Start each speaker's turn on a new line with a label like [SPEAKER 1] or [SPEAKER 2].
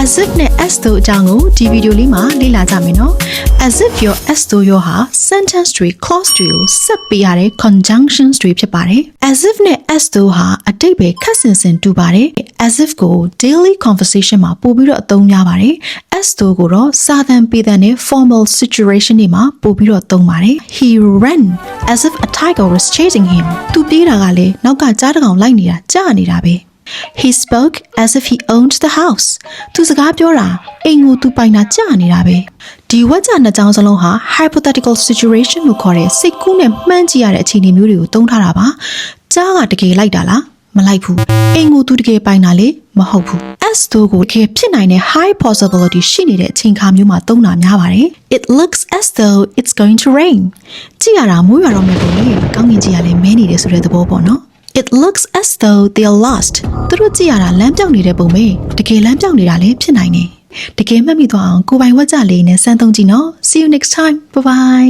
[SPEAKER 1] as if နဲ့ as though အကြောင်းကိုဒီဗီဒီယိုလေးမှာလေ့လာကြမယ်နော် as if ရော as though ရောဟာ sentence တွေ clause တွေကိုဆက်ပေးရတဲ့ conjunctions တွေဖြစ်ပါတယ် as if နဲ့ as though ဟာအတိတ်ပဲခက်ဆင်ဆင်တူပါတယ် as if ကို daily conversation မှာပို့ပြီးတော့အသုံးများပါတယ် as though ကိုတော့စာသင်ပေးတဲ့ formal situation တွေမှာပို့ပြီးတော့သုံးပါတယ် he ran as if a tiger was chasing him သူပြေးတာကလည်းနောက်ကကြားတစ်ကောင်လိုက်နေတာကြားနေတာပဲHe spoke as if he owned the house. သူစကားပြောတာအိမ်ကိုသူပိုင်တာကြားနေတာပဲဒီဝါကျနှစ်ကြောင်းစလုံးဟာ hypothetical situation လို့ခေါ်တဲ့စိတ်ကူးနဲ့မှန်းကြည့်ရတဲ့အခြေအနေမျိုးတွေကိုသုံးထားတာပါကြားကတကယ်လိုက်တာလားမလိုက်ဘူးအိမ်ကိုသူတကယ်ပိုင်တာလေမဟုတ်ဘူး as though ကိုတကယ်ဖြစ်နိုင်တဲ့ high possibility ရှိနေတဲ့အချိန်ခါမျိုးမှာသုံးတာများပါတယ် It looks as though it's going to rain ကြည့်ရတာမိုးရွာတော့မယ်ပေါ့လေကောင်းကင်ကြီးကလည်းမဲနေတယ်ဆိုတဲ့သဘောပေါ့နော်It looks as though they are lost. သူတို့ကြည့်ရတာလမ်းပြောင်းနေတဲ့ပုံပဲတကယ်လမ်းပြောင်းနေတာလည်းဖြစ်နိုင်တယ်တကယ်မှတ်မိသွားအောင်ကိုယ်ပိုင်ဝါကြလေးနဲ့စမ်းသုံးကြည့်နော် See you next time. Bye bye.